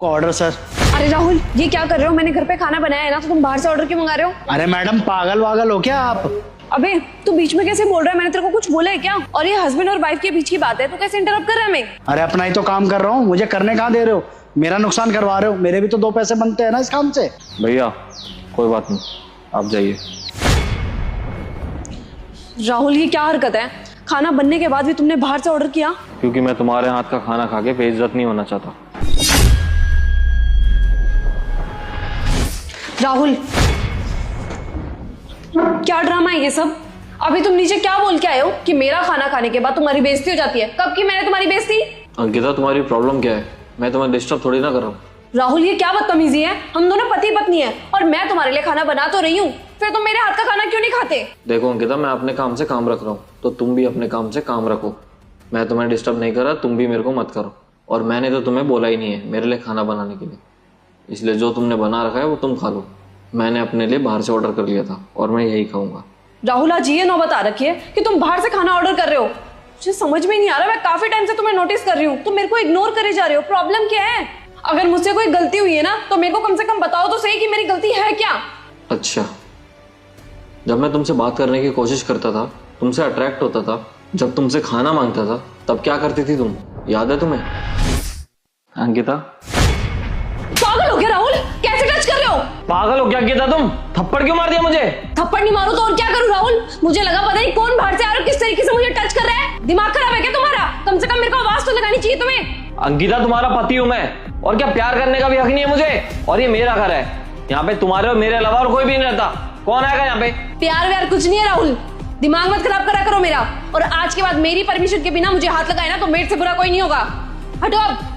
Order sir. अरे राहुल, ये क्या कर रहे हो? मैंने घर पे खाना बनाया है ना, तो तुम बाहर से ऑर्डर क्यों मंगा रहे हो? अरे मैडम पागल वागल हो क्या आप? अबे तू बीच में कैसे बोल रहा है? मैंने तेरे को कुछ बोला है क्या? और ये हस्बैंड और वाइफ के बीच की बात है, तो कैसे इंटरप्ट कर रहा है मैं? अरे अपना ही तो काम कर रहा हूँ, मुझे करने कहाँ दे रहे हो? मेरा नुकसान करवा रहे हो। मेरे भी तो 2 पैसे बनते हैं ना इस काम से। भैया कोई बात नहीं, आप जाइए। राहुल, ये क्या हरकत है? खाना बनने के बाद भी तुमने बाहर से ऑर्डर किया? क्योंकि मैं तुम्हारे हाथ का खाना खा के बेइज्जत नहीं होना चाहता। राहुल, क्या ड्रामा है ये सब? अभी तुम नीचे क्या बोल के आए हो कि मेरा खाना खाने के बाद तुम्हारी बेइज्जती हो जाती है? कब की मैंने तुम्हारी बेइज्जती? अंकिता, तुम्हारी प्रॉब्लम क्या है? मैं तुम्हें डिस्टर्ब थोड़ी ना कर रहा हूँ। राहुल, ये क्या बदतमीजी है? हम दोनों पति पत्नी हैं और मैं तुम्हारे लिए खाना बना तो रही हूँ, फिर तुम मेरे हाथ का खाना क्यों नहीं खाते? देखो अंकिता, मैं अपने काम से काम रख रहा हूँ, तो तुम भी अपने काम से काम रखो। मैं तुम्हें डिस्टर्ब नहीं कर रहा, तुम भी मेरे को मत करो। और मैंने तो तुम्हें बोला ही नहीं है मेरे लिए खाना बनाने के लिए, इसलिए जो तुमने बना रखा है वो तुम खा लो। मैंने अपने लिए बाहर से ऑर्डर कर लिया था और मैं यही खाऊंगा। राहुल, आज ये नौबत आ रखी है कि तुम बाहर से खाना ऑर्डर कर रहे हो। मुझे समझ में नहीं आ रहा, मैं काफी टाइम से तुम्हें नोटिस कर रही हूँ, तुम मेरे को इग्नोर करे जा रहे हो। प्रॉब्लम क्या है? अगर मुझसे कोई गलती हुई है ना, तो मेरे को कम से कम बताओ तो सही कि मेरी गलती है क्या। अच्छा, जब मैं तुमसे बात करने की कोशिश करता था, तुमसे अट्रैक्ट होता था, जब तुमसे खाना मांगता था, तब क्या करती थी तुम? याद है तुम्हें अंकिता? पागल हो गया राहुल? कैसे टच कर रहे हो? पागल हो क्या अंकिता तुम? थप्पड़ क्यों मार दिया मुझे? थप्पड़ नहीं मारू तो और क्या करूं राहुल? मुझे लगा पता नहीं कौन बाहर से आ रहा है, किस तरीके से मुझे टच कर रहा है। दिमाग खराब है क्या तुम्हारा? कम से कम मेरे को आवाज तो लगानी चाहिए तुम्हें। अंकिता, तुम्हारा पति हूं मैं, और क्या प्यार करने का भी हक नहीं है मुझे? और ये मेरा घर है, यहाँ पे तुम्हारे और मेरे अलावा और कोई भी नहीं रहता। कौन आएगा यहाँ पे? प्यार व्यार कुछ नहीं है राहुल, दिमाग मत खराब करा करो मेरा। और आज के बाद मेरी परमिशन के बिना मुझे हाथ लगाए ना, तो मेरे से बुरा कोई नहीं होगा। हटो अब।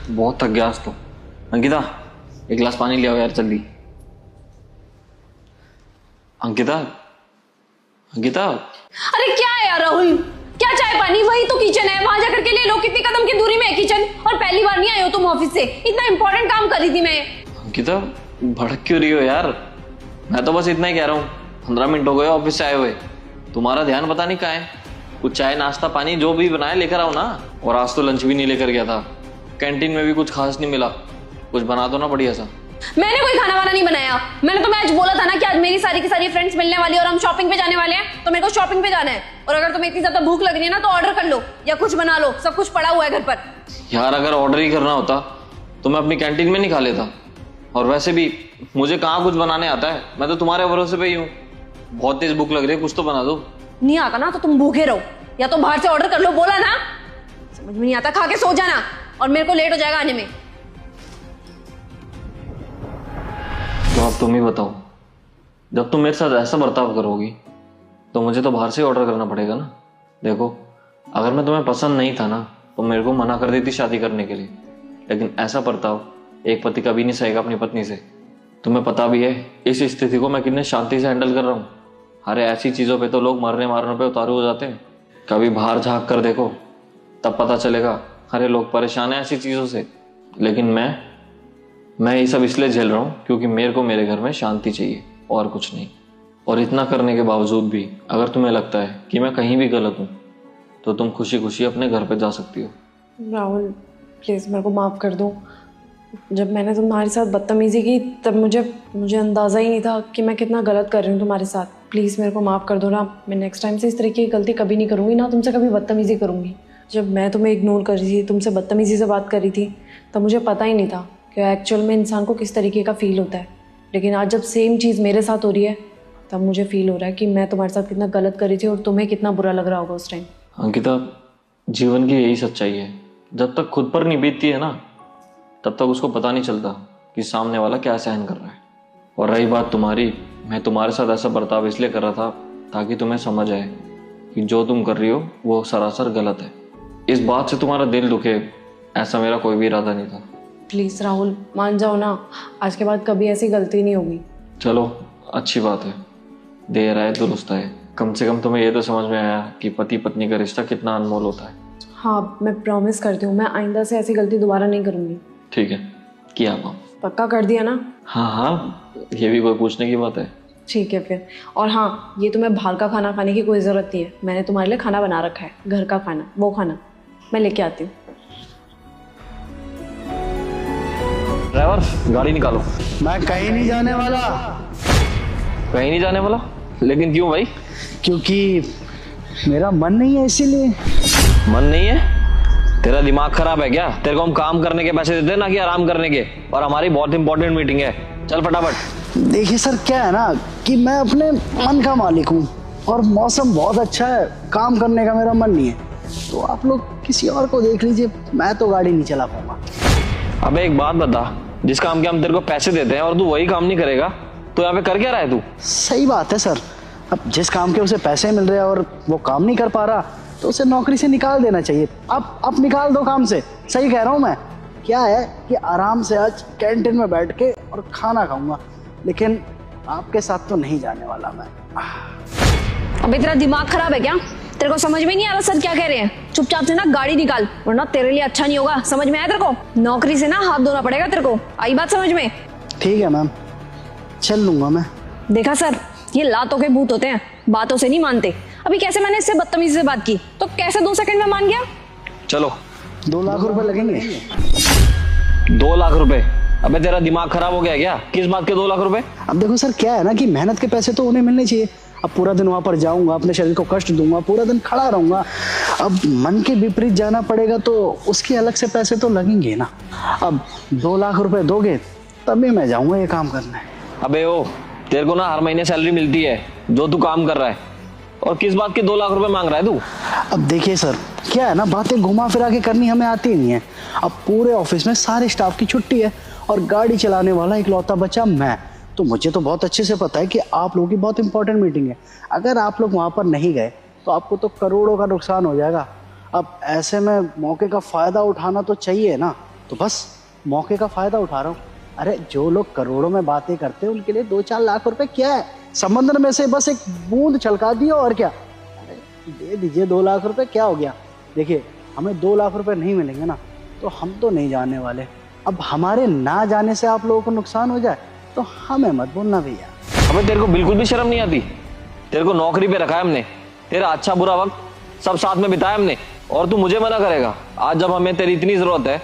बहुत थक गया आज तो। अंकिता, एक गिलास पानी ले आओ यार जल्दी। अंकिता, अंकिता। अरे क्या है यार राहुल? क्या चाय पानी? वही तो किचन है, वहां जाकर के ले लो। कितनी कदम की दूरी में है किचन? और पहली बार नहीं आए हो तुम ऑफिस से? इतना इंपॉर्टेंट काम कर रही थी मैं। अंकिता, भड़क क्यों रही हो यार? मैं तो बस इतना ही कह रहा हूँ, 15 मिनट हो गए ऑफिस से आए हुए, तुम्हारा ध्यान पता नहीं कहाँ है। कुछ चाय नाश्ता पानी जो भी बनाए लेकर आओ ना। और आज तो लंच भी नहीं लेकर गया था, कैंटीन में भी कुछ खास नहीं मिला। कुछ बना दो ना बढ़िया सा। मैंने कोई खाना वाना नहीं बनाया। मैंने तुम्हें आज बोला था ना कि आज मेरी सारी की सारी फ्रेंड्स मिलने वाली है और हम शॉपिंग पे जाने वाले हैं, तो मेरे को शॉपिंग पे जाना है। और अगर तुम्हें इतनी ज्यादा भूख लग रही है ना, तो ऑर्डर कर लो या कुछ बना लो, सब कुछ पड़ा हुआ है घर पर। यार अगर ऑर्डर ही करना होता तो मैं अपनी कैंटीन में नहीं खा लेता। और वैसे भी मुझे कहाँ कुछ बनाने आता है, मैं तो तुम्हारे भरोसे पे ही हूँ। बहुत तेज भूख लग रही है, कुछ तो बना दो। नहीं आता ना तो तुम भूखे रहो, या तो बाहर से ऑर्डर कर लो। बोला ना? समझ में नहीं आता, खा के सो जाना, और मेरे को लेट हो जाएगा आने में। तो अब तुम ही बताओ, जब तुम मेरे साथ ऐसा बर्ताव करोगी तो मुझे तो बाहर से ऑर्डर करना पड़ेगा ना। देखो, अगर मैं तुम्हें पसंद नहीं था ना, तो मेरे को मना कर देती शादी करने के लिए। लेकिन ऐसा बर्ताव एक पति कभी नहीं सहेगा अपनी पत्नी से। तुम्हें पता भी है इस स्थिति को मैं कितने शांति से हैंडल कर रहा हूँ। अरे ऐसी चीज़ों पे तो लोग मरने मारने पे उतारू हो जाते हैं। कभी बाहर झाँक कर देखो, तब पता चलेगा। अरे लोग परेशान हैं ऐसी चीज़ों से, लेकिन मैं ये सब इसलिए झेल रहा हूँ क्योंकि मेरे को मेरे घर में शांति चाहिए और कुछ नहीं। और इतना करने के बावजूद भी अगर तुम्हें लगता है कि मैं कहीं भी गलत हूँ, तो तुम खुशी खुशी अपने घर पे जा सकती हो। राहुल प्लीज़ मेरे को माफ़ कर दो। जब मैंने तुम्हारे साथ बदतमीजी की, तब मुझे अंदाज़ा ही नहीं था कि मैं कितना गलत कर रही हूँ तुम्हारे साथ। प्लीज़ मेरे को माफ़ कर दो ना। मैं नेक्स्ट टाइम से इस तरीके की गलती कभी नहीं करूँगी, ना तुमसे कभी बदतमीजी करूँगी। जब मैं तुम्हें इग्नोर कर रही थी, तुमसे बदतमीजी से बात कर रही थी, तब मुझे पता ही नहीं था कि एक्चुअल में इंसान को किस तरीके का फ़ील होता है। लेकिन आज जब सेम चीज़ मेरे साथ हो रही है, तब मुझे फ़ील हो रहा है कि मैं तुम्हारे साथ कितना गलत कर रही थी और तुम्हें कितना बुरा लग रहा होगा उस टाइम। अंकिता, जीवन की यही सच्चाई है, जब तक खुद पर नहीं बीतती है ना, तब तक उसको पता नहीं चलता कि सामने वाला क्या सहन कर रहा है। और रही बात तुम्हारी, मैं तुम्हारे साथ ऐसा बर्ताव इसलिए कर रहा था ताकि तुम्हें समझ आए कि जो तुम कर रही हो वो सरासर गलत है। इस बात से तुम्हारा दिल दुखे, ऐसा मेरा कोई भी इरादा नहीं था। प्लीज़ राहुल मान जाओ ना, आज के बाद कभी ऐसी गलती नहीं होगी। चलो अच्छी बात है, देर आए दुरुस्त आए। कम से कम तुम्हें ये तो समझ में आया कि पति पत्नी का रिश्ता कितना अनमोल होता है। हाँ मैं प्रॉमिस करती हूँ, मैं आइंदा से ऐसी गलती दोबारा नहीं करूँगी। ठीक है, किया आप पक्का कर दिया ना? हाँ हाँ, ये भी कोई पूछने की बात है? ठीक है फिर। और हाँ, ये तुम्हें बाहर का खाना खाने की कोई ज़रूरत नहीं है। मैंने तुम्हारे लिए खाना बना रखा है, घर का खाना, वो खाना। मैं लेके आती हूँ। ड्राइवर गाड़ी निकालो। मैं कहीं नहीं जाने वाला, कहीं नहीं जाने वाला? लेकिन क्यों भाई? क्योंकि मेरा मन नहीं है इसीलिए। मन नहीं है? तेरा दिमाग खराब है क्या? तेरे को हम काम करने के पैसे देते हैं ना कि आराम करने के? और हमारी बहुत इंपॉर्टेंट मीटिंग है, चल फटाफट। देखिए सर, क्या है ना कि मैं अपने मन का मालिक हूँ और मौसम बहुत अच्छा है, काम करने का मेरा मन नहीं है, तो आप लोग किसी और को देख लीजिए, मैं तो गाड़ी नहीं चला पाऊंगा। अबे एक बात बता, जिस काम के हम तेरे को पैसे देते हैं और तू वही काम नहीं करेगा तो यहाँ पे कर क्या रहा है तू? सही बात है सर, अब जिस काम के उसे पैसे मिल रहे हैं और वो काम नहीं कर पा रहा तो उसे नौकरी से निकाल देना चाहिए। अब निकाल दो काम से, सही कह रहा हूँ मैं। क्या है कि आराम से आज कैंटीन में बैठ के और खाना खाऊंगा, लेकिन आपके साथ तो नहीं जाने वाला मैं। अबे तेरा दिमाग खराब है क्या? तेरे को समझ में नहीं आ रहा सर क्या कह रहे हैं? चुपचाप से ना गाड़ी निकाल, वरना तेरे लिए अच्छा नहीं होगा। समझ में आया तेरे को? नौकरी से ना हाथ धोना पड़ेगा तेरे को, आई बात समझ में? ठीक है मैम, चल लूंगा मैं। देखा सर, ये लातों के भूत होते हैं, बातों से नहीं मानते। अभी कैसे मैंने इससे बदतमीजी से बात की तो कैसे 2 सेकंड में मान गया? चलो। 2 लाख रुपए लगेंगे। 2 लाख रुपए? अबे तेरा दिमाग खराब हो गया क्या? किस बात के 2 लाख रुपए? अब देखो सर, क्या है ना कि मेहनत के पैसे तो उन्हें मिलने चाहिए। अब पूरा दिन वहां पर जाऊंगा, अपने शरीर को कष्ट दूंगा, पूरा दिन खड़ा रहूंगा, अब मन के विपरीत जाना पड़ेगा तो उसके अलग से पैसे तो लगेंगे ना। अब 2 लाख रुपए दोगे तभी मैं जाऊंगा ये काम करने। अबे ओ, तेरे को ना हर महीने सैलरी मिलती है जो तू काम कर रहा है, और किस बात के 2 लाख रुपए मांग रहा है तू? अब देखिए सर, क्या है ना, बातें घुमा फिरा के करनी हमें आती ही नहीं है। अब पूरे ऑफिस में सारे स्टाफ की छुट्टी है और गाड़ी चलाने वाला इकलौता बचा मैं, तो मुझे तो बहुत अच्छे से पता है कि आप लोगों की बहुत इंपॉर्टेंट मीटिंग है। अगर आप लोग वहां पर नहीं गए तो आपको तो करोड़ों का नुकसान हो जाएगा। अब ऐसे में मौके का फायदा उठाना तो चाहिए ना, तो बस मौके का फायदा उठा रहा हूँ। अरे जो लोग करोड़ों में बातें करते हैं उनके लिए 2-4 लाख रुपए क्या है? समंदर में से बस एक बूंद छलका दिए और क्या। अरे दे दीजिए 2 लाख रुपए, क्या हो गया? देखिए, हमें 2 लाख रुपए नहीं मिलेंगे ना तो हम तो नहीं जाने वाले। अब हमारे ना जाने से आप लोगों को नुकसान हो जाए तो हमें मत बोलना भैया। अबे तेरे को बिल्कुल भी शर्म नहीं आती? तेरे को नौकरी पे रखा है हमने, तेरा अच्छा बुरा वक्त सब साथ में बिताया हमने, और तू मुझे मना करेगा? आज जब हमें तेरी इतनी जरूरत है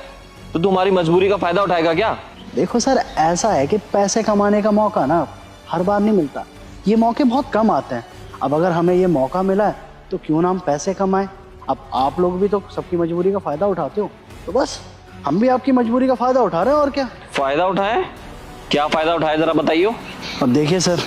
तो तू हमारी मजबूरी का फायदा उठाएगा क्या? देखो सर, ऐसा है कि पैसे कमाने का मौका ना हर बार नहीं मिलता, ये मौके बहुत कम आते हैं। अब अगर हमें ये मौका मिला है तो क्यों ना हम पैसे कमाएं। अब आप लोग भी तो सबकी मजबूरी का फायदा उठाते हो, तो बस हम भी आपकी मजबूरी का फायदा उठा रहे हैं, और क्या। फायदा उठाए? क्या फायदा उठाए जरा बताइए। अब देखिए सर,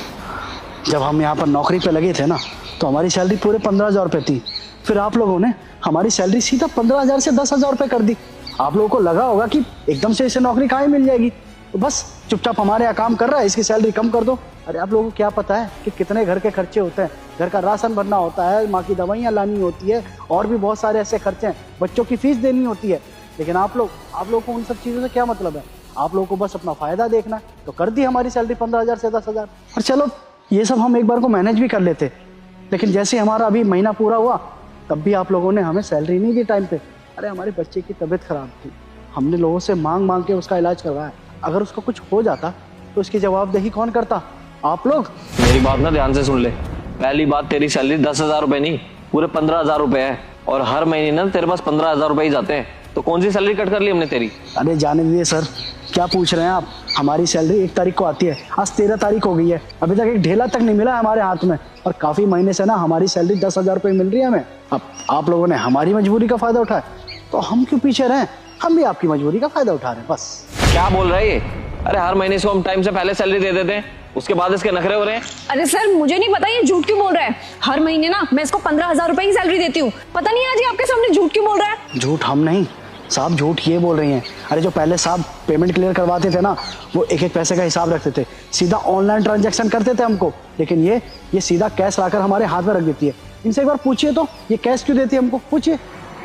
जब हम यहाँ पर नौकरी पे लगे थे ना तो हमारी सैलरी पूरे 15,000 रुपये थी। फिर आप लोगों ने हमारी सैलरी सीधा 15,000 से 10,000 रुपये कर दी। आप लोगों को लगा होगा कि एकदम से इसे नौकरी कहाँ ही मिल जाएगी, तो बस चुपचाप हमारे यहाँ काम कर रहा है, इसकी सैलरी कम कर दो। अरे आप लोगों को क्या पता है कि कितने घर के खर्चे होते हैं? घर का राशन भरना होता है, माँ की दवाइयाँ लानी होती है, और भी बहुत सारे ऐसे खर्चे हैं, बच्चों की फीस देनी होती है। लेकिन आप लोग को उन सब चीज़ों से क्या मतलब है? आप लोगों को बस अपना फायदा देखना है। तो कर दी हमारी सैलरी 15,000 से 10,000। और चलो ये सब हम एक बार को मैनेज भी कर लेते, लेकिन जैसे हमारा अभी महीना पूरा हुआ तब भी आप लोगों ने हमें सैलरी नहीं दी टाइम पे। अरे हमारे बच्चे की तबीयत खराब थी, हमने लोगों से मांग के उसका इलाज करवाया। अगर उसको कुछ हो जाता तो उसकी जवाबदेही कौन करता? आप लोग। मेरी बात ना ध्यान से सुन ले। पहली बात, तेरी सैलरी 10,000 रुपए नहीं, पूरे 15,000 रुपए है, और हर महीने ना तेरे पास 15,000 रुपए ही जाते हैं, तो कौन सी सैलरी कट कर ली हमने तेरी? अरे जाने दीजिए सर, क्या पूछ रहे हैं आप? हमारी सैलरी 1 तारीख को आती है, आज 13 तारीख हो गई है, अभी तक एक ढेला तक नहीं मिला है हमारे हाथ में, और काफी महीने से ना हमारी सैलरी 10,000 रुपये मिल रही है हमें। अब आप लोगों ने हमारी मजबूरी का फायदा उठाया तो हम क्यों पीछे रहें? हम भी आपकी मजबूरी का फायदा उठा रहे हैं, बस। क्या बोल रहा है ये? अरे हर महीने इसको हम टाइम से पहले सैलरी दे देते हैं, उसके बाद इसके नखरे हो रहे हैं। अरे सर मुझे नहीं पता ये झूठ क्यों बोल रहा है। हर महीने ना मैं इसको 15,000 रुपए की सैलरी देती हूँ, पता नहीं आज ये आपके सामने झूठ क्यों बोल रहा है। झूठ हम नहीं साहब, झूठ ये बोल रही हैं। अरे जो पहले साहब पेमेंट क्लियर करवाते थे ना, वो एक एक पैसे का हिसाब रखते थे, सीधा ऑनलाइन ट्रांजैक्शन करते थे हमको, लेकिन ये सीधा कैश लाकर हमारे हाथ में रख देती है। इनसे एक बार पूछिए तो ये कैश क्यों देती है हमको, पूछिए।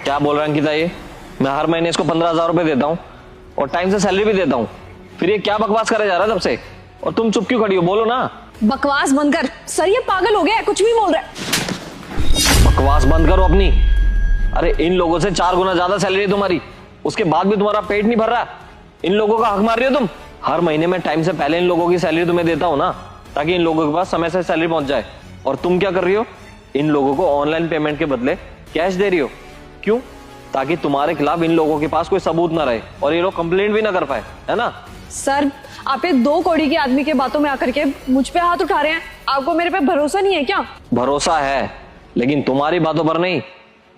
क्या बोल रहा है अंकिता ये? मैं हर महीने इसको 15,000 रुपए देता हूँ और टाइम से सैलरी भी देता हूँ, फिर ये क्या बकवास करे जा रहा है तब से? और तुम चुप क्यों खड़ी हो? बोलो ना। बकवास बंद कर। सर ये पागल हो गया है, कुछ भी बोल रहा है। बकवास बंद करो अपनी। अरे इन लोगों से 4 गुना ज्यादा सैलरी है तुम्हारी, उसके बाद भी तुम्हारा पेट नहीं भर रहा। इन लोगों का हक मार रही हो तुम। हर महीने में टाइम से पहले इन लोगों की सैलरी तुम्हें देता हूं ना, ताकि इन लोगों के पास समय से सैलरी पहुंच जाए, और तुम क्या कर रही हो? इन लोगों को ऑनलाइन पेमेंट के बदले कैश दे रही हो। क्यों? ताकि तुम्हारे खिलाफ इन लोगों के पास कोई सबूत ना रहे और ये लोग कंप्लेंट भी ना कर पाए, है ना। सर आप ये 2 कौड़ी के आदमी के बातों में आकर के मुझ पे हाथ उठा रहे हैं। आपको मेरे पे भरोसा नहीं है क्या? भरोसा है, लेकिन तुम्हारी बातों पर नहीं,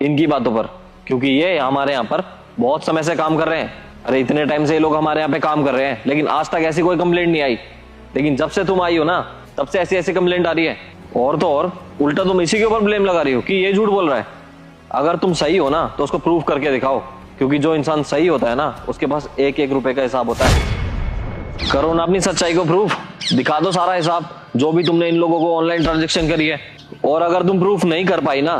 इनकी बातों पर, क्योंकि ये हमारे यहाँ पर बहुत समय से काम कर रहे हैं। अरे इतने टाइम से ये लोग हमारे यहाँ पे काम कर रहे हैं, लेकिन आज तक ऐसी कोई कंप्लेंट नहीं आई। लेकिन जब से तुम आई हो ना, तब से ऐसी ऐसी कंप्लेंट आ रही है। और तो और उल्टा तुम इसी के ऊपर ब्लेम लगा रही हो कि ये झूठ बोल रहा है। अगर तुम सही हो ना तो उसको प्रूफ करके दिखाओ, क्योंकि जो इंसान सही होता है ना, उसके पास एक एक रुपए का हिसाब होता है। करो ना अपनी सच्चाई को प्रूफ, दिखा दो सारा हिसाब जो भी तुमने इन लोगों को ऑनलाइन ट्रांजेक्शन करी है। और अगर तुम प्रूफ नहीं कर पाई ना,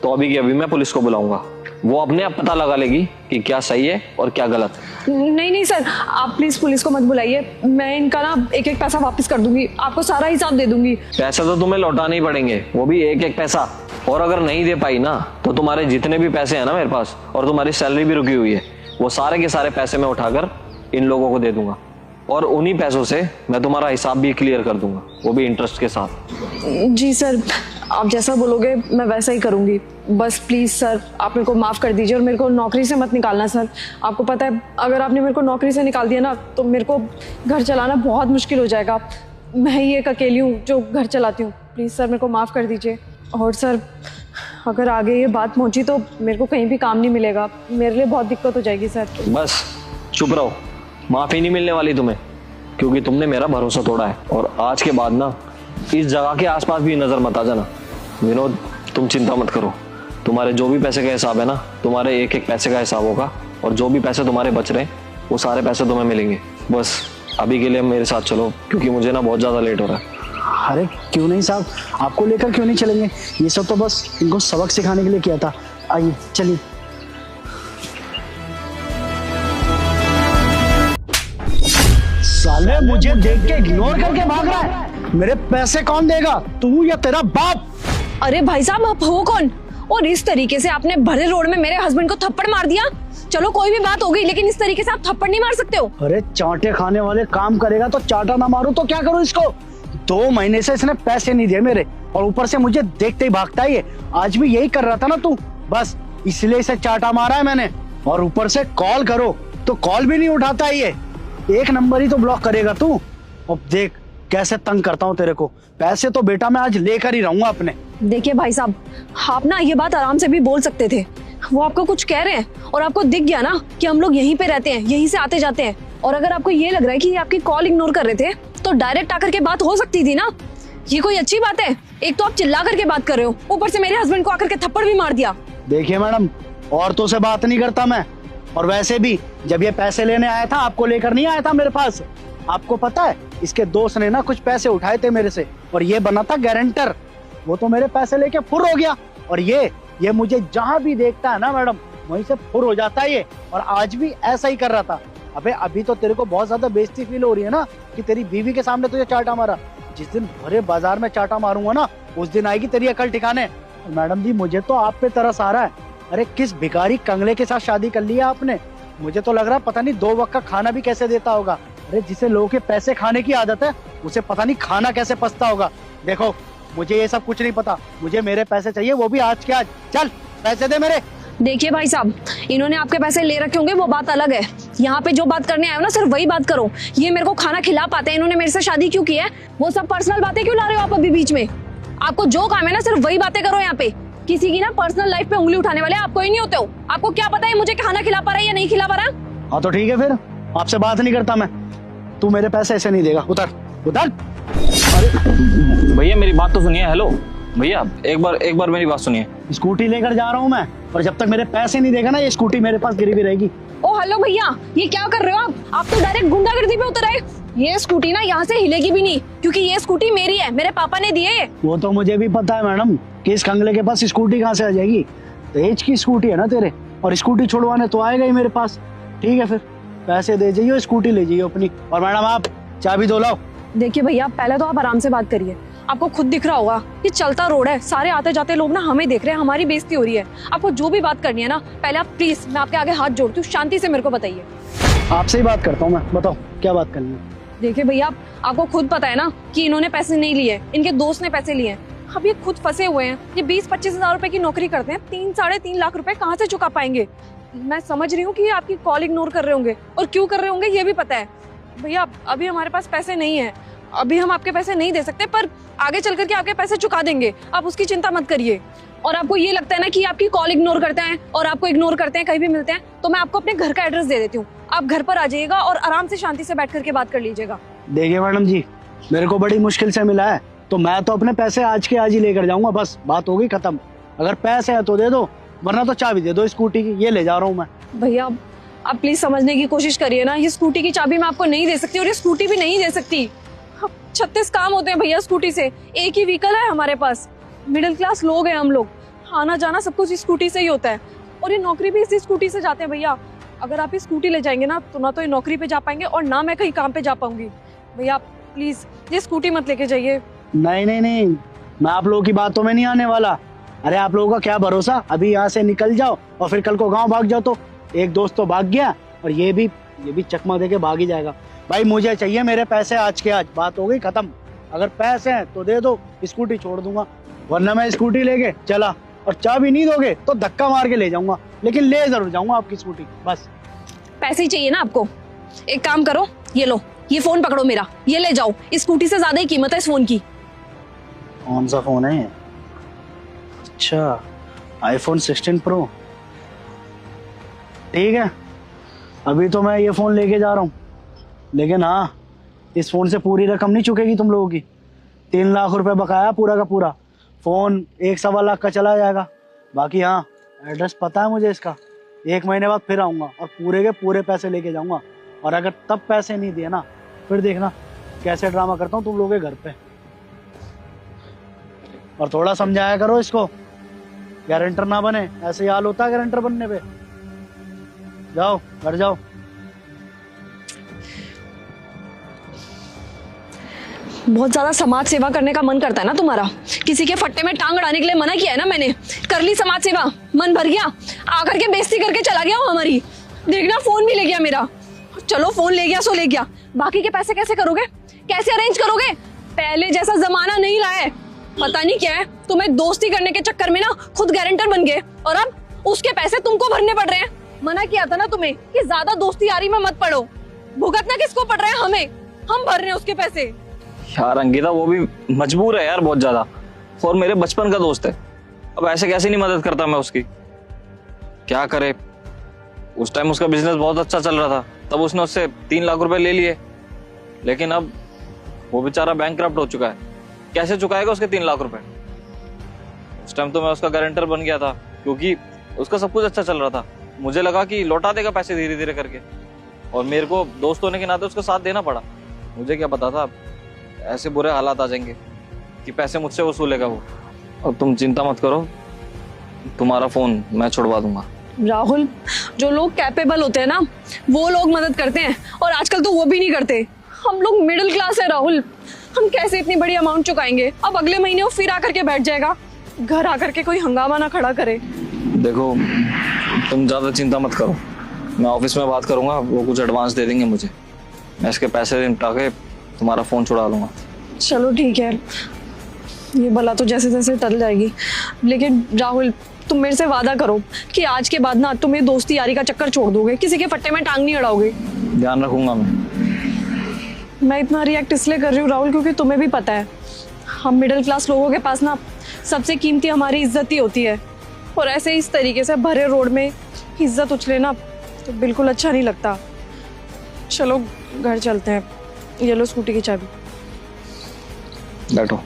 तो अभी की अभी मैं पुलिस को बुलाऊंगा, वो अपने आप पता लगा लेगी कि क्या सही है और क्या गलत। नहीं नहीं सर, आप प्लीज पुलिस को मत बुलाइए। मैं इनका ना एक एक पैसा वापस कर दूंगी, आपको सारा हिसाब दे दूंगी। पैसे तो तुम्हें लौटाने ही पड़ेंगे, वो भी एक एक पैसा। और अगर नहीं दे पाई ना, तो तुम्हारे जितने भी पैसे हैं ना मेरे पास, और तुम्हारी सैलरी भी रुकी हुई है, वो सारे के सारे पैसे मैं उठाकर इन लोगों को दे दूंगा। और उन्हीं पैसों से मैं तुम्हारा हिसाब भी क्लियर कर दूंगा, वो भी इंटरेस्ट के साथ। जी सर, आप जैसा बोलोगे मैं वैसा ही करूंगी। बस प्लीज़ सर, आप मेरे को माफ़ कर दीजिए और मेरे को नौकरी से मत निकालना सर। आपको पता है, अगर आपने मेरे को नौकरी से निकाल दिया ना, तो मेरे को घर चलाना बहुत मुश्किल हो जाएगा। मैं ही एक अकेली हूँ जो घर चलाती हूँ। प्लीज़ सर, मेरे को माफ़ कर दीजिए। और सर, अगर आगे ये बात पहुँची तो मेरे को कहीं भी काम नहीं मिलेगा, मेरे लिए बहुत दिक्कत हो जाएगी सर। बस चुप रहो, माफ़ी नहीं मिलने वाली तुम्हें, क्योंकि तुमने मेरा भरोसा तोड़ा है। और आज के बाद ना इस जगह के आसपास भी नज़र मत आ जाना। विनोद, तुम चिंता मत करो, तुम्हारे जो भी पैसे का हिसाब है ना, तुम्हारे एक एक पैसे का हिसाब होगा। और जो भी पैसे तुम्हारे बच रहे हैं, वो सारे पैसे तुम्हें मिलेंगे। बस अभी के लिए मेरे साथ चलो, क्योंकि मुझे ना बहुत ज़्यादा लेट हो रहा है। अरे क्यों नहीं साहब, आपको लेकर क्यों नहीं चलेंगे? ये सब तो बस इनको सबक सिखाने के लिए किया था। आइए चलिए। साले मुझे देख के इग्नोर करके भाग रहा है। मेरे पैसे कौन देगा, तू या तेरा बाप? अरे भाई साहब, आप हो कौन? और इस तरीके से आपने भरे रोड में मेरे हस्बैंड को थप्पड़ मार दिया। चलो कोई भी बात हो गई, लेकिन इस तरीके से आप थप्पड़ नहीं मार सकते हो। अरे चांटे खाने वाले काम करेगा तो चाटा ना मारूं तो क्या करूं इसको? 2 महीने से इसने पैसे नहीं दिए मेरे, और ऊपर से मुझे देखते ही भागता है ये। आज भी यही कर रहा था ना तू, बस इसलिए इसे चाटा मारा है मैंने। और ऊपर से कॉल करो तो कॉल भी नहीं उठाता है ये। एक नंबर ही तो ब्लॉक करेगा तू। अब देख कैसे तंग करता हूँ तेरे को। पैसे तो बेटा मैं आज लेकर ही रहूंगा अपने। देखिए भाई साहब, आप ना ये बात आराम से भी बोल सकते थे। वो आपको कुछ कह रहे हैं और आपको दिख गया ना कि हम लोग यहीं पे रहते हैं, यहीं से आते जाते हैं। और अगर आपको ये लग रहा है कि ये आपकी कॉल इग्नोर कर रहे थे, तो डायरेक्ट आकर के बात हो सकती थी ना। ये कोई अच्छी बात है? एक तो आप चिल्ला करके बात कर रहे हो, ऊपर से मेरे हस्बैंड को आकर के थप्पड़ भी मार दिया। देखिए मैडम, औरतों से बात नहीं करता मैं। और वैसे भी जब ये पैसे लेने आया था, आपको लेकर नहीं आया था मेरे पास। आपको पता है, इसके दोस्त ने ना कुछ पैसे उठाए थे मेरे से, और ये बना था गारंटर। वो तो मेरे पैसे लेके फुर हो गया। और ये मुझे जहां भी देखता है ना मैडम, वहीं से फुर हो जाता है ये। और आज भी ऐसा ही कर रहा था। अबे अभी तो तेरे को बहुत ज्यादा बेइज्जती फील हो रही है ना, कि तेरी बीवी के सामने तुझे चाटा मारा। जिस दिन भरे बाजार में चाटा मारूंगा ना, उस दिन आएगी तेरी अकल ठिकाने। मैडम जी, मुझे तो आप पे तरस आ रहा है। अरे किस भिखारी कंगले के साथ शादी कर लिया आपने? मुझे तो लग रहा है पता नहीं 2 वक्त का खाना भी कैसे देता होगा। अरे जिसे लोगों के पैसे खाने की आदत है, उसे पता नहीं खाना कैसे पचता होगा। देखो, मुझे ये सब कुछ नहीं पता, मुझे मेरे पैसे चाहिए, वो भी आज के आज। चल पैसे दे मेरे। देखिए भाई साहब, इन्होंने आपके पैसे ले रखे होंगे, वो बात अलग है। यहाँ पे जो बात करने आए हो ना, सिर्फ वही बात करो। ये मेरे को खाना खिला पाते हैं, इन्होंने मेरे से शादी क्यों की है, वो सब पर्सनल बातें क्यों ला रहे हो आप अभी बीच में? आपको जो काम है ना, सिर्फ वही बातें करो। यहाँ पे किसी की ना पर्सनल लाइफ पे उंगली उठाने वाले आपको ही नहीं होते हो। आपको क्या पता है मुझे खाना खिला पा रहा है या नहीं खिला पा रहा? हाँ तो ठीक है, फिर आपसे बात नहीं करता मैं। तू मेरे पैसे ऐसे नहीं देगा, उतर उतर। अरे भैया, मेरी बात तो सुनिए। हेलो भैया, एक बार मेरी बात सुनिए। स्कूटी लेकर जा रहा हूँ मैं, और जब तक मेरे पैसे नहीं देगा ना, ये स्कूटी मेरे पास गिरी भी रहेगी। ओ हेलो भैया, ये क्या कर रहे हो आप तो डायरेक्ट गुंडागर्दी पे उतर आए। ये स्कूटी ना यहाँ से हिलेगी भी नहीं, क्योंकि ये स्कूटी मेरी है, मेरे पापा ने दी है। वो तो मुझे भी पता है मैडम, कि इस कंगले के पास स्कूटी कहाँ से आ जाएगी। दहेज की स्कूटी है ना तेरे, और स्कूटी छुड़वाने तो आएगा ही मेरे पास। ठीक है, फिर पैसे दे जाइए, स्कूटी ले जाइए अपनी। और मैडम आप चाबी दो लाओ। देखिए भैया, पहले तो आप आराम से बात करिए। आपको खुद दिख रहा होगा ये चलता रोड है, सारे आते जाते लोग ना हमें देख रहे हैं, हमारी बेइज्जती हो रही है। आपको जो भी बात करनी है ना, पहले आप प्लीज, मैं आपके आगे हाथ जोड़ती हूँ, शांति से मेरे को बताइए। आपसे ही बात करता हूँ मैं, बताओ क्या बात करनी है। देखिए भैया, आपको खुद पता है ना कि इन्होंने पैसे नहीं लिए, इनके दोस्त ने पैसे लिए। अब ये खुद फंसे हुए हैं, ये 20-25 हजार रुपए की नौकरी करते हैं, 3-3.5 लाख रुपए कहाँ से चुका पाएंगे? मैं समझ रही हूँ कि ये आपकी कॉल इग्नोर कर रहे होंगे, और क्यों कर रहे होंगे ये भी पता है। भैया अभी हमारे पास पैसे नहीं है, अभी हम आपके पैसे नहीं दे सकते, पर आगे चल करके आपके पैसे चुका देंगे, आप उसकी चिंता मत करिए। और आपको ये लगता है ना कि आपकी कॉल इग्नोर करते हैं और आपको इग्नोर करते हैं, कहीं भी मिलते हैं, तो मैं आपको अपने घर का एड्रेस दे देती हूँ, आप घर पर आ जाइएगा और आराम से शांति से बैठ करके बात कर लीजिएगा। देखिए मैडम जी, मेरे को बड़ी मुश्किल से मिला है, तो मैं तो अपने पैसे आज के आज ही लेकर जाऊंगा, बस बात होगी खत्म। अगर पैसे है तो दे दो, वरना तो चाबी दे दो स्कूटी की, ये ले जा रहा हूँ मैं। भैया आप प्लीज समझने की कोशिश करिए ना, ये स्कूटी की चाबी मैं आपको नहीं दे सकती और ये स्कूटी भी नहीं दे सकती। 36 काम होते हैं भैया स्कूटी से, एक ही व्हीकल है हमारे पास, मिडिल क्लास लोग हैं हम लोग, आना जाना सब कुछ स्कूटी से ही होता है, और ये नौकरी भी इसी स्कूटी से जाते हैं। भैया अगर आप ये स्कूटी ले जाएंगे ना, तो ना तो ये नौकरी पे जा पाएंगे और ना मैं कहीं काम पे जा पाऊंगी। भैया प्लीज ये स्कूटी मत लेके जाइए। नहीं नहीं नहीं, मैं आप लोगों की बातों में नहीं आने वाला। अरे आप लोगों का क्या भरोसा, अभी यहाँ से निकल जाओ और फिर कल को गांव भाग जाओ। तो एक दोस्त तो भाग गया और ये भी चकमा देके भाग ही जाएगा। भाई मुझे चाहिए मेरे पैसे आज के आज, बात हो गई खत्म। अगर पैसे हैं तो दे दो, स्कूटी छोड़ दूंगा, वरना मैं स्कूटी लेके चला, और चाबी नहीं दोगे तो धक्का मार के ले जाऊंगा, लेकिन ले जरूर जाऊंगा आपकी स्कूटी, बस। पैसे ही चाहिए ना आपको? एक काम करो, ये लो, ये फोन पकड़ो मेरा, ये ले जाओ, इस स्कूटी से ज्यादा ही कीमत है इस फोन की। कौन सा फोन है? अच्छा, आईफोन 16 प्रो। ठीक है, अभी तो मैं ये फोन लेके जा रहा हूँ, लेकिन हाँ, इस फोन से पूरी रकम नहीं चुकेगी तुम लोगों की। 3 लाख रुपए बकाया पूरा का पूरा, फोन 1-1.25 लाख का चला जाएगा। बाकी हाँ, एड्रेस पता है मुझे इसका, 1 महीने बाद फिर आऊंगा और पूरे के पूरे पैसे लेके जाऊंगा। और अगर तब पैसे नहीं दिए ना, फिर देखना कैसे ड्रामा करता हूँ तुम लोगों के घर पे। और थोड़ा समझाया करो इसको, गारंटर ना बने, ऐसे हाल होता है गारंटर बनने पे। जाओ घर जाओ। बहुत ज्यादा समाज सेवा करने का मन करता है ना तुम्हारा, किसी के फट्टे में टांग अड़ाने के लिए मना किया है ना मैंने, कर ली समाज सेवा, मन भर गया, आकर के बेइज्जती करके चला गया वो हमारी। देखना फोन भी ले गया मेरा, चलो फोन ले गया सो ले गया, बाकी के पैसे कैसे करोगे, कैसे अरेंज करोगे? पहले जैसा जमाना नहीं रहा है, पता नहीं क्या है, तुम्हें दोस्ती करने के चक्कर में ना खुद गारंटर बन गए, और अब उसके पैसे तुमको भरने पड़ रहे हैं। मना किया था ना तुम्हें कि ज्यादा दोस्ती यारी में मत पड़ो, भुगतना किसको पड़ रहा है? हमें, हम भर रहे हैं उसके पैसे। यार अंकिता, वो भी मजबूर है यार बहुत ज्यादा, और मेरे बचपन का दोस्त है, अब ऐसे कैसे नहीं मदद करता मैं उसकी? क्या करे, उस टाइम उसका बिजनेस बहुत अच्छा चल रहा था, तब उसने उससे 3 लाख रुपए ले लिए, लेकिन अब वो बेचारा बैंकक्रप्ट हो चुका है, कैसे चुकाएगा उसके 3 लाख रुपए? उस टाइम तो मैं उसका गारंटर बन गया था, क्योंकि उसका सब कुछ अच्छा चल रहा था, मुझे लगा कि लौटा देगा पैसे धीरे धीरे करके, और मेरे को दोस्त होने के नाते उसका साथ देना पड़ा। मुझे क्या पता था ऐसे बुरे हालात आ जाएंगे कि पैसे मुझसे वसूलेगा वो। अब तुम चिंता मत करो, तुम्हारा फोन मैं छुड़वा दूंगा। राहुल, जो लोग कैपेबल होते हैं ना, वो लोग मदद करते हैं, और आजकल तो वो भी नहीं करते। हम लोग मिडिल क्लास है राहुल, हम कैसे इतनी बड़ी अमाउंट चुकाएंगे? अब अगले महीने वो फिर आकर के बैठ जाएगा, घर आकर के कोई हंगामा ना खड़ा करे। देखो तुम ज्यादा चिंता मत करो, मैं ऑफिस में बात करूंगा, वो कुछ एडवांस दे देंगे मुझे, मैं इसके पैसे निपटा के तुम्हारा फोन छुड़ा लूंगा। चलो ठीक है, ये भला तो जैसे तैसे टल जाएगी, लेकिन राहुल तुम मेरे से वादा करो कि आज के बाद ना तुम ये दोस्ती यारी का चक्कर छोड़ दोगे, किसी के फट्टे में टांग नहीं अड़ाओगे। ध्यान रखूंगा मैं इतना रिएक्ट इसलिए कर रही हूँ राहुल, क्योंकि तुम्हें भी पता है हम मिडिल क्लास लोगों के पास ना सबसे कीमती हमारी इज्जत ही होती है, और ऐसे इस तरीके से भरे रोड में इज्जत उछलेना तो बिल्कुल अच्छा नहीं लगता। चलो घर चलते हैं, ये लो स्कूटी की चाबी। बैठो।